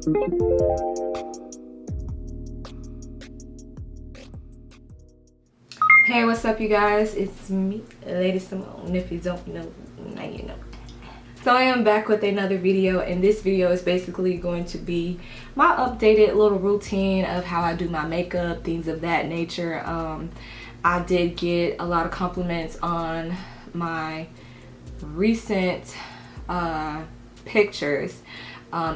Hey, what's up you guys? It's me, Lady Simone. If you don't know, now you know. So I am back with another video, and this video is basically going to be my updated little routine of how I do my makeup, things of that nature. I did get a lot of compliments on my recent pictures.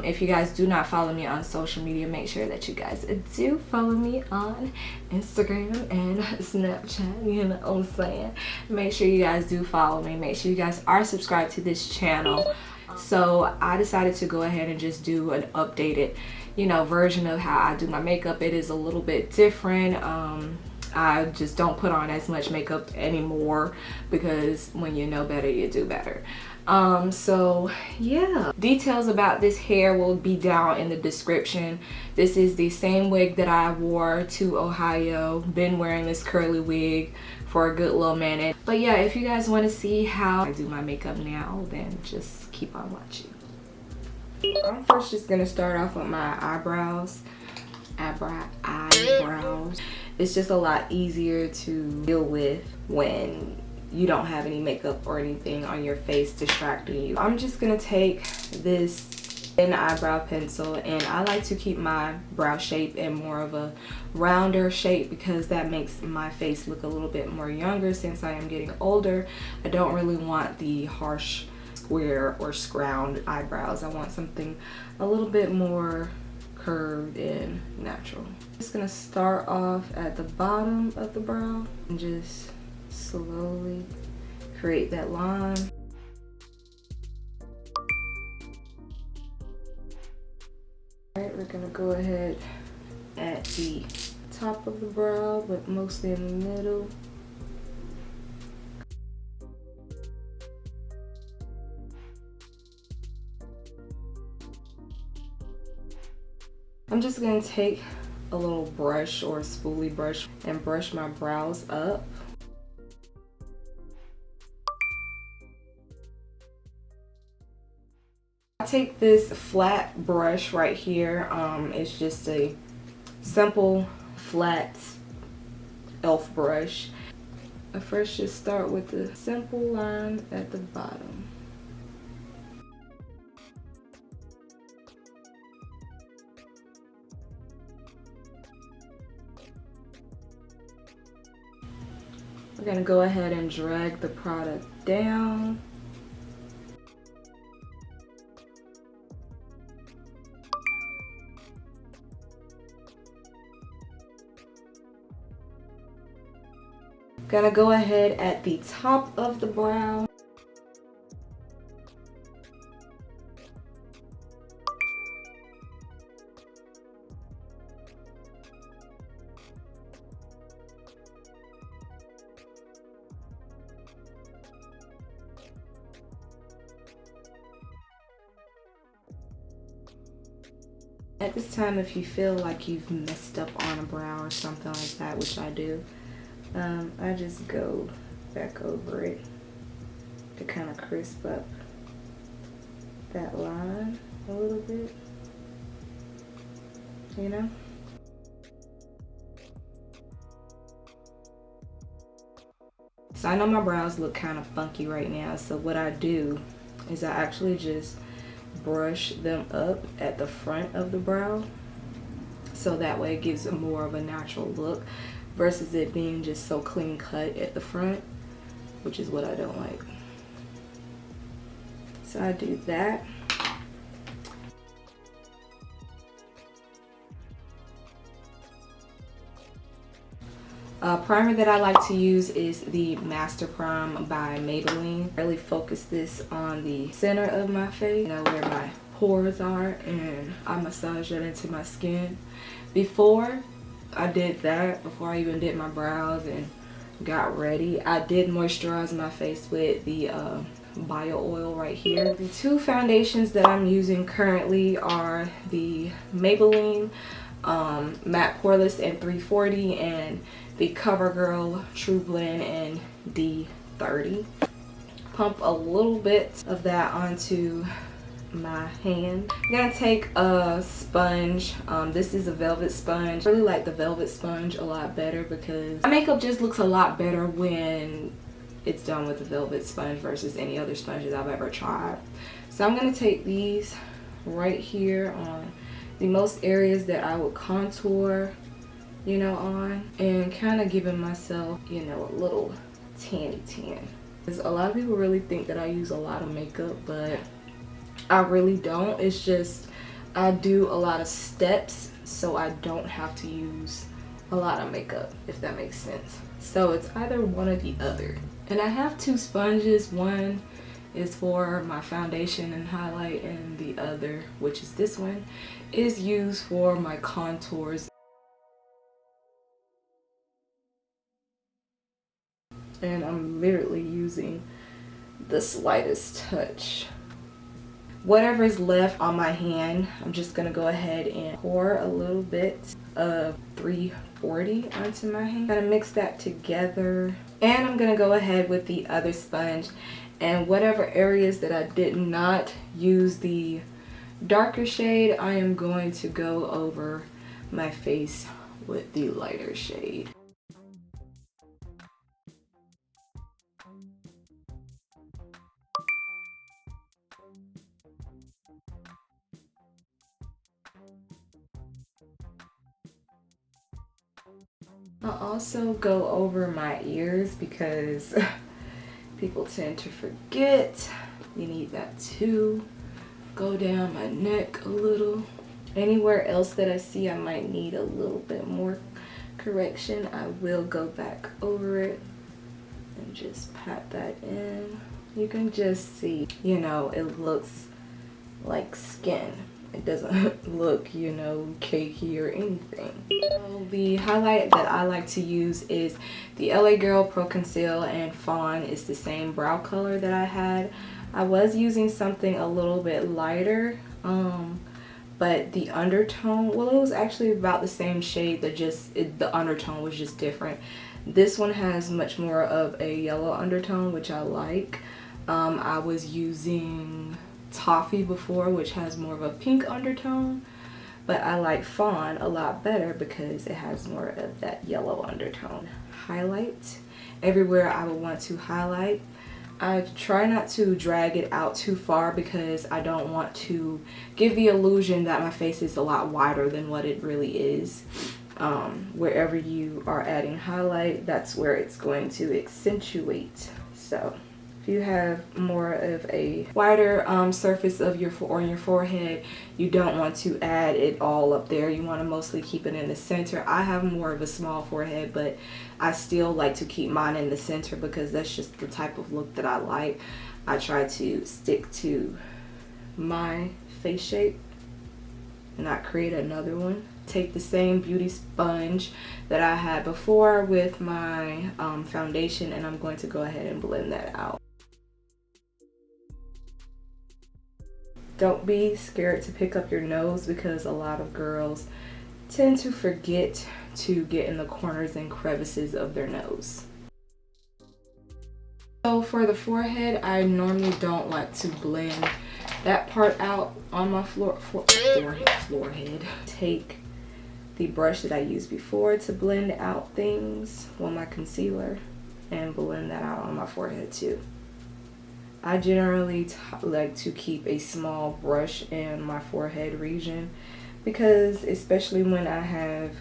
If you guys do not follow me on social media, make sure that you guys do follow me on Instagram and Snapchat, you know what I'm saying. Make sure you guys do follow me. Make sure you guys are subscribed to this channel. So I decided to go ahead and just do an updated, you know, version of how I do my makeup. It is a little bit different. I just don't put on as much makeup anymore because when you know better, you do better. So yeah, details about this hair will be down in the description. This is the same wig that I wore to Ohio. Been wearing this curly wig for a good little minute. But yeah, if you guys want to see how I do my makeup now, then just keep on watching. I'm first just gonna start off with my eyebrows. Eyebrows. It's just a lot easier to deal with when you don't have any makeup or anything on your face distracting you. I'm just gonna take this thin eyebrow pencil, and I like to keep my brow shape in more of a rounder shape because that makes my face look a little bit more younger. Since I am getting older, I don't really want the harsh square or scrounged eyebrows. I want something a little bit more curved and natural. I'm just gonna start off at the bottom of the brow and just slowly create that line. Alright, we're gonna go ahead at the top of the brow, but mostly in the middle. I'm just gonna take a little brush or a spoolie brush and brush my brows up. I take this flat brush right here. It's just a simple flat elf brush. I first just start with the simple line at the bottom. We're gonna go ahead and drag the product down. Gonna go ahead at the top of the brow. At this time, if you feel like you've messed up on a brow or something like that, which I do, I just go back over it to kind of crisp up that line a little bit, you know? So I know my brows look kind of funky right now, so what I do is I actually just brush them up at the front of the brow, so that way it gives it more of a natural look versus it being just so clean cut at the front, which is what I don't like. So I do that. Primer that I like to use is the Master Prime by Maybelline. I really focus this on the center of my face, you know, where my pores are, and I massage that into my skin. Before I did that, before I even did my brows and got ready, I did moisturize my face with the bio oil right here. The two foundations that I'm using currently are the Maybelline Matte Poreless in 340 and the CoverGirl Trueblend in D30. Pump a little bit of that onto my hand. I'm gonna take a sponge. This is a velvet sponge. I really like the velvet sponge a lot better because my makeup just looks a lot better when it's done with a velvet sponge versus any other sponges I've ever tried. So I'm gonna take these right here on the most areas that I would contour, you know, on, and kind of giving myself, you know, a little tanny tan. Because a lot of people really think that I use a lot of makeup, but I really don't. It's just I do a lot of steps, so I don't have to use a lot of makeup, if that makes sense. So it's either one or the other. And I have two sponges. One is for my foundation and highlight, and the other, which is this one, is used for my contours. And I'm literally using the slightest touch. Whatever is left on my hand, I'm just gonna go ahead and pour a little bit of 340 onto my hand. Gonna mix that together, and I'm gonna go ahead with the other sponge, and whatever areas that I did not use the darker shade, I am going to go over my face with the lighter shade. I'll also go over my ears because people tend to forget. You need that too. Go down my neck a little. Anywhere else that I see I might need a little bit more correction, I will go back over it and just pat that in. You can just see, you know, it looks like skin. It doesn't look, you know, cakey or anything. So the highlight that I like to use is the LA Girl Pro Conceal and Fawn. It's the same brow color that I had. I was using something a little bit lighter, but the undertone, well, it was actually about the same shade, that just the undertone was just different. This one has much more of a yellow undertone, which I like. I was using Toffee before, which has more of a pink undertone, but I like Fawn a lot better because it has more of that yellow undertone. Highlight everywhere I would want to highlight. I try not to drag it out too far because I don't want to give the illusion that my face is a lot wider than what it really is. Wherever you are adding highlight, that's where it's going to accentuate. So if you have more of a wider surface of your on your forehead, you don't want to add it all up there. You want to mostly keep it in the center. I have more of a small forehead, but I still like to keep mine in the center because that's just the type of look that I like. I try to stick to my face shape and not create another one. Take the same beauty sponge that I had before with my foundation, and I'm going to go ahead and blend that out. Don't be scared to pick up your nose because a lot of girls tend to forget to get in the corners and crevices of their nose. So for the forehead, I normally don't like to blend that part out on my forehead. Take the brush that I used before to blend out things, well, my concealer, and blend that out on my forehead too. I generally like to keep a small brush in my forehead region because especially when I have,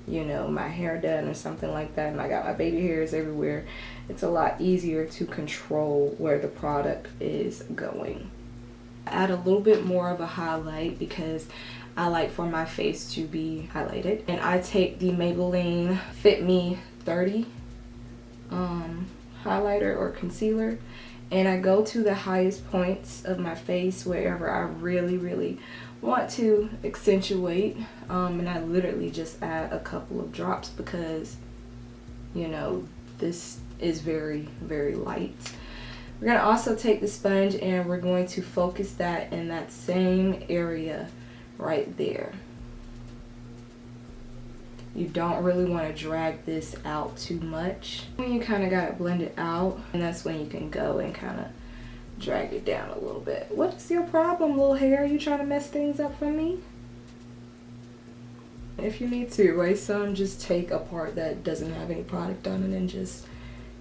you know, my hair done or something like that and I got my baby hairs everywhere, it's a lot easier to control where the product is going. Add a little bit more of a highlight because I like for my face to be highlighted, and I take the Maybelline Fit Me 30 highlighter or concealer, and I go to the highest points of my face wherever I really want to accentuate, and I literally just add a couple of drops because, you know, this is very light. We're going to also take the sponge and we're going to focus that in that same area right there. You don't really want to drag this out too much. When you kind of got it blended out, and that's when you can go and kind of drag it down a little bit. What's your problem, little hair? Are you trying to mess things up for me? If you need to erase some, just take a part that doesn't have any product on it and just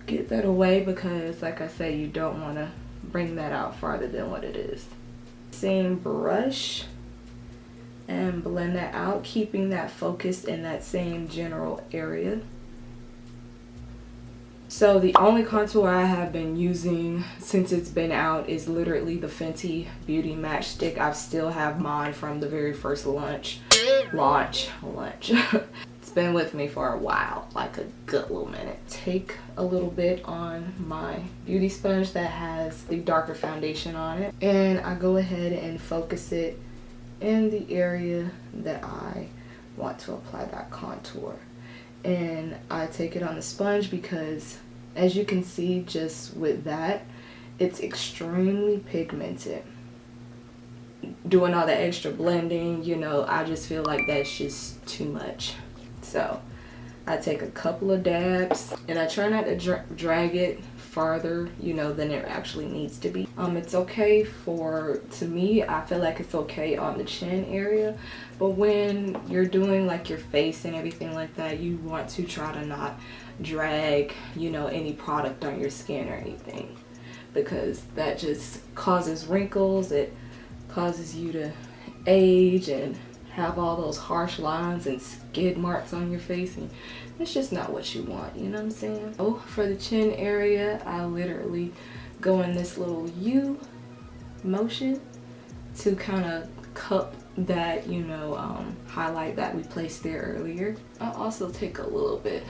get that away, because like I said, you don't want to bring that out farther than what it is. Same brush and blend that out, keeping that focused in that same general area. So the only contour I have been using since it's been out is literally the Fenty Beauty Matchstick. I still have mine from the very first launch. It's been with me for a while, like a good little minute. Take a little bit on my beauty sponge that has the darker foundation on it, and I go ahead and focus it in the area that I want to apply that contour. And I take it on the sponge because, as you can see just with that, it's extremely pigmented. Doing all that extra blending, you know, I just feel like that's just too much. So I take a couple of dabs and I try not to drag it farther, you know, than it actually needs to be. It's okay to me, I feel like it's okay on the chin area, but when you're doing like your face and everything like that, you want to try to not drag, you know, any product on your skin or anything, because that just causes wrinkles. It causes you to age and have all those harsh lines and skid marks on your face, and it's just not what you want, you know what I'm saying? Oh, for the chin area, I literally go in this little U motion to kind of cup that, you know, highlight that we placed there earlier. I also take a little bit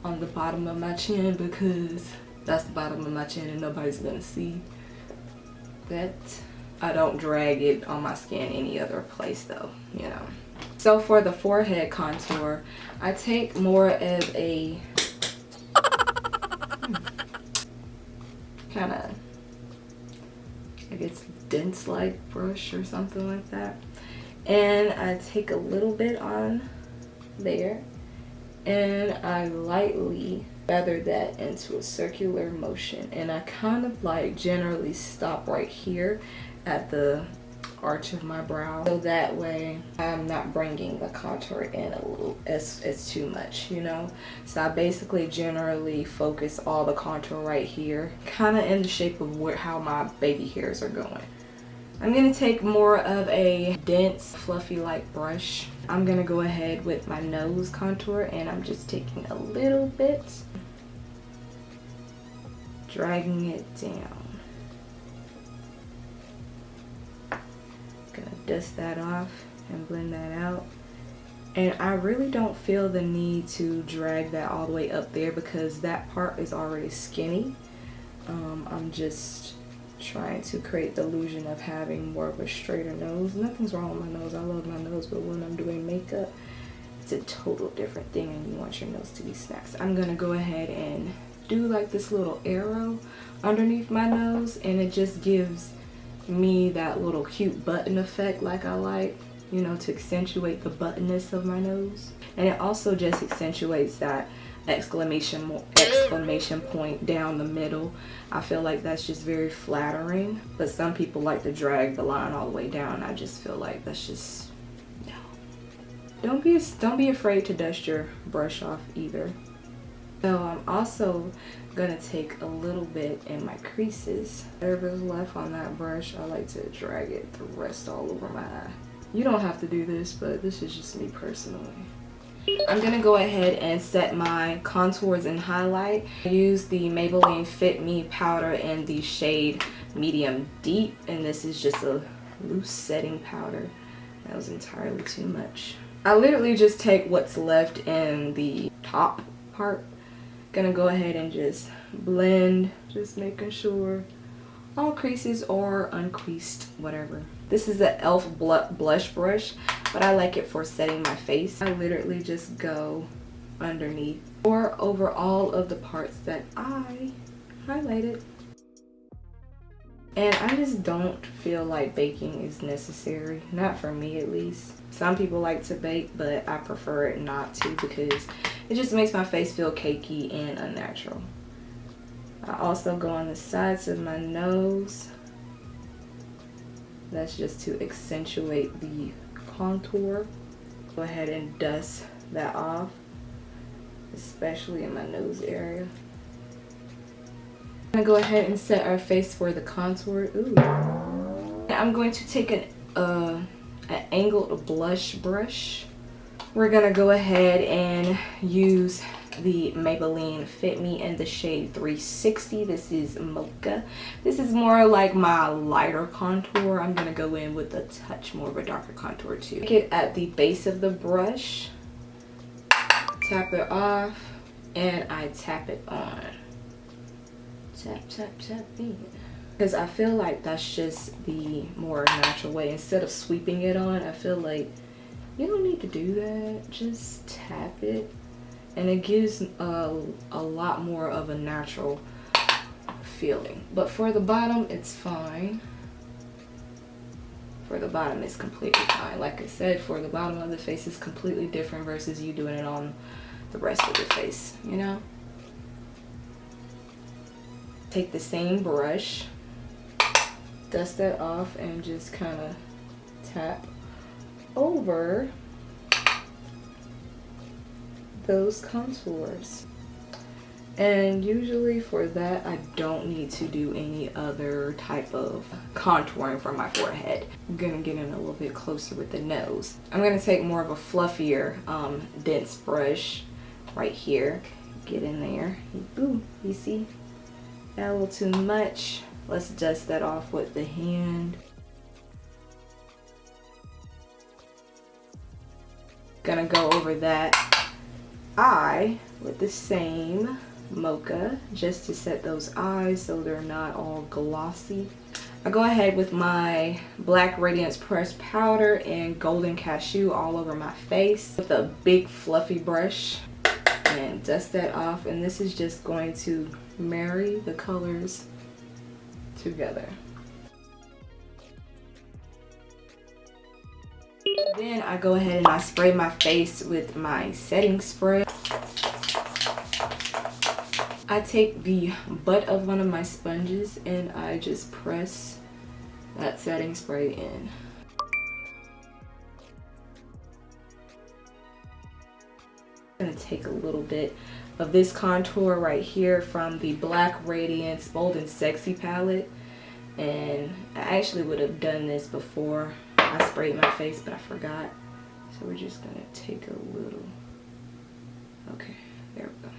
on the bottom of my chin, because that's the bottom of my chin and nobody's gonna see that. I don't drag it on my skin any other place though, you know. So for the forehead contour, I take more of a kind of, I guess, dense like brush or something like that. And I take a little bit on there and I lightly feather that into a circular motion. And I kind of like generally stop right here at the arch of my brow, so that way I'm not bringing the contour in a little as too much, you know. So I basically generally focus all the contour right here, kind of in the shape of how my baby hairs are going. I'm gonna take more of a dense fluffy like brush. I'm gonna go ahead with my nose contour, and I'm just taking a little bit, dragging it down. Gonna dust that off and blend that out. And I really don't feel the need to drag that all the way up there, because that part is already skinny. I'm just trying to create the illusion of having more of a straighter nose. Nothing's wrong with my nose, I love my nose, but when I'm doing makeup, it's a total different thing and you want your nose to be snatched. So I'm gonna go ahead and do like this little arrow underneath my nose, and it just gives me that little cute button effect like I like, you know, to accentuate the buttonness of my nose. And it also just accentuates that exclamation point down the middle. I feel like that's just very flattering, but some people like to drag the line all the way down. I just feel like that's just, no. Don't be afraid to dust your brush off either. So I'm also gonna take a little bit in my creases. Whatever's left on that brush, I like to drag it the rest all over my eye. You don't have to do this, but this is just me personally. I'm gonna go ahead and set my contours and highlight. I use the Maybelline Fit Me powder in the shade Medium Deep, and this is just a loose setting powder. That was entirely too much. I literally just take what's left in the top part. Gonna go ahead and just blend, just making sure all creases are uncreased, whatever. This is an e.l.f. blush brush, but I like it for setting my face. I literally just go underneath or over all of the parts that I highlighted. And I just don't feel like baking is necessary, not for me at least. Some people like to bake, but I prefer it not to, because it just makes my face feel cakey and unnatural. I also go on the sides of my nose. That's just to accentuate the contour. Go ahead and dust that off, especially in my nose area. I'm gonna go ahead and set our face for the contour. Ooh. I'm going to take an angled blush brush. We're gonna go ahead and use the Maybelline Fit Me in the shade 360. This is Mocha. This is more like my lighter contour. I'm gonna go in with a touch more of a darker contour too. Take it at the base of the brush, tap it off, and I tap it on. Tap, tap, tap in. Because I feel like that's just the more natural way. Instead of sweeping it on, I feel like you don't need to do that. Just tap it. And it gives a lot more of a natural feeling. But for the bottom, it's fine. For the bottom, it's completely fine. Like I said, for the bottom of the face is completely different versus you doing it on the rest of the face, you know? Take the same brush, dust that off, and just kind of tap over those contours. And usually for that, I don't need to do any other type of contouring for my forehead. I'm gonna get in a little bit closer with the nose. I'm gonna take more of a fluffier, dense brush right here. Get in there. Ooh, you see? Got a little too much. Let's dust that off with the hand. Gonna go over that eye with the same Mocha just to set those eyes so they're not all glossy. I go ahead with my Black Radiance Pressed Powder and Golden Cashew all over my face with a big fluffy brush and dust that off, and this is just going to marry the colors together. Then I go ahead and I spray my face with my setting spray. I take the butt of one of my sponges and I just press that setting spray in. I'm gonna take a little bit of this contour right here from the Black Radiance Bold and Sexy palette, and I actually would have done this before I sprayed my face, but I forgot. So we're just gonna take a little. Okay, there we go.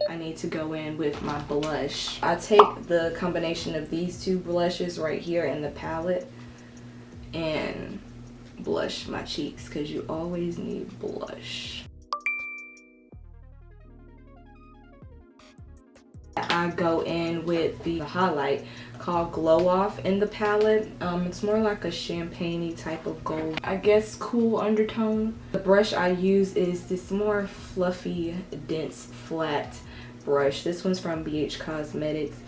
I need to go in with my blush. I take the combination of these two blushes right here in the palette and blush my cheeks, because you always need blush. I go in with the highlight called Glow Off in the palette. It's more like a champagne-y type of gold, I guess, cool undertone. The brush I use is this more fluffy, dense, flat brush. This one's from BH Cosmetics,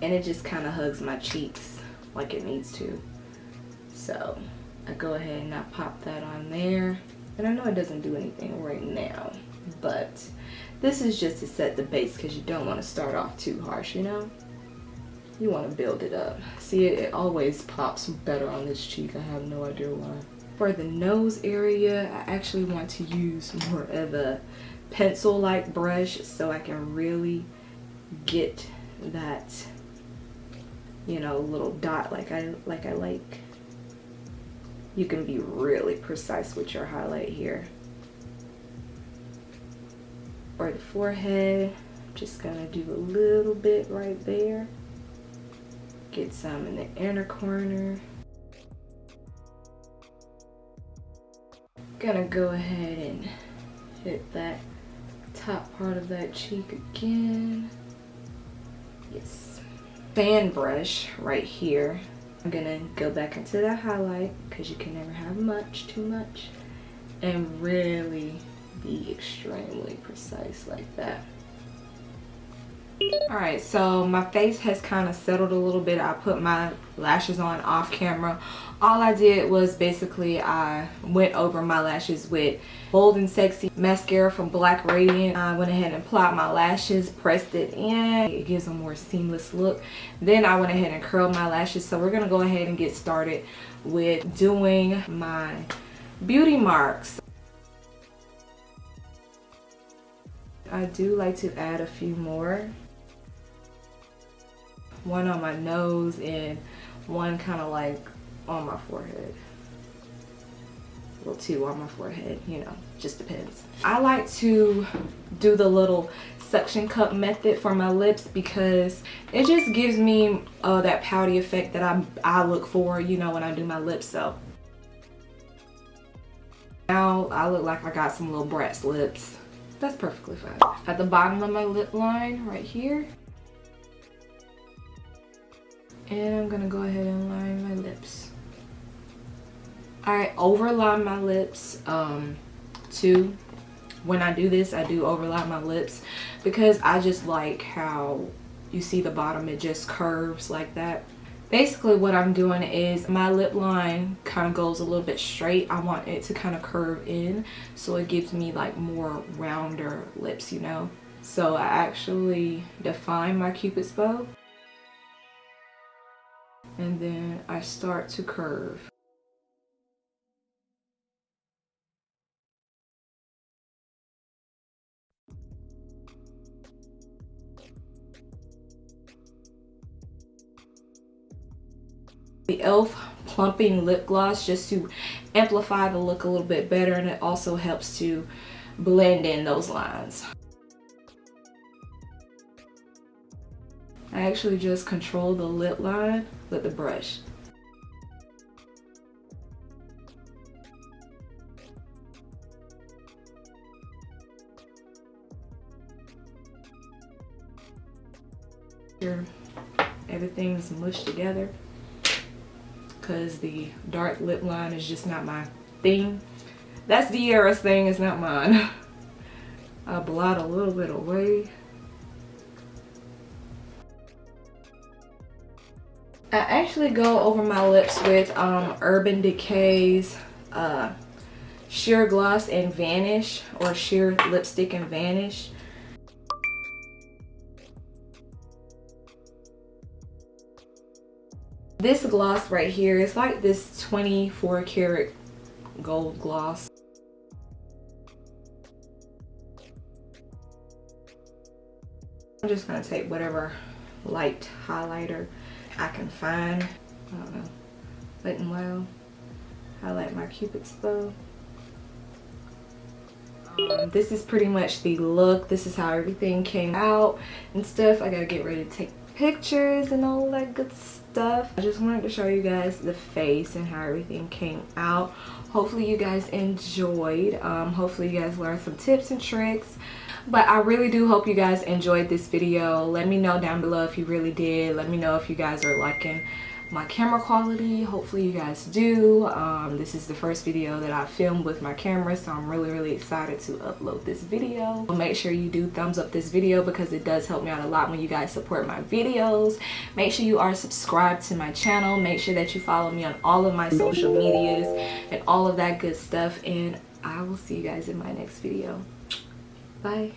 and it just kind of hugs my cheeks like it needs to. So I go ahead and I pop that on there. And I know it doesn't do anything right now, but this is just to set the base, because you don't want to start off too harsh, you know? You want to build it up. See, it always pops better on this cheek. I have no idea why. For the nose area, I actually want to use more of a pencil-like brush so I can really get that, you know, little dot like I like. You can be really precise with your highlight here. For the forehead, I'm just gonna do a little bit right there. Get some in the inner corner. Gonna go ahead and hit that top part of that cheek again. Yes. Fan brush right here. I'm gonna go back into that highlight, because you can never have too much, and really be extremely precise like that. Alright, so my face has kind of settled a little bit. I put my lashes on off camera. All I did was basically I went over my lashes with Bold&Sexy mascara from Black Radiant. I went ahead and applied my lashes, pressed it in. It gives a more seamless look. Then I went ahead and curled my lashes. So we're going to go ahead and get started with doing my beauty marks. I do like to add a few more. One on my nose and one kind of like on my forehead. Well, two on my forehead, you know, just depends. I like to do the little suction cup method for my lips because it just gives me that pouty effect that I look for, you know, when I do my lips. So now I look like I got some little brat's lips. That's perfectly fine. At the bottom of my lip line right here. And I'm gonna go ahead and line my lips. I overline my lips too. When I do this, I do overline my lips because I just like how you see the bottom, it just curves like that. Basically what I'm doing is my lip line kind of goes a little bit straight. I want it to kind of curve in so it gives me like more rounder lips, you know. So I actually define my Cupid's bow. And then I start to curve. The e.l.f. plumping lip gloss just to amplify the look a little bit better, and it also helps to blend in those lines. I actually just control the lip line with the brush. Sure, everything's mushed together because the dark lip line is just not my thing. That's TAURUS thing, it's not mine. I blot a little bit away. I actually go over my lips with Urban Decay's Sheer Gloss and Vanish, or Sheer Lipstick and Vanish. This gloss right here is like this 24 karat gold gloss. I'm just gonna take whatever light highlighter I can find. I don't know, Wet n Wild. Highlight my Cupid's bow. This is pretty much the look. This is how everything came out and stuff. I gotta get ready to take pictures and all that good stuff. I just wanted to show you guys the face and how everything came out. Hopefully you guys enjoyed. Hopefully you guys learned some tips and tricks. But I really do hope you guys enjoyed this video. Let me know down below if you really did. Let me know if you guys are liking my camera quality. Hopefully you guys do. This is the first video that I filmed with my camera, so I'm really excited to upload this video. Make sure you do thumbs up this video because it does help me out a lot when you guys support my videos. Make sure you are subscribed to my channel. Make sure that you follow me on all of my social medias and all of that good stuff, and I will see you guys in my next video. Bye.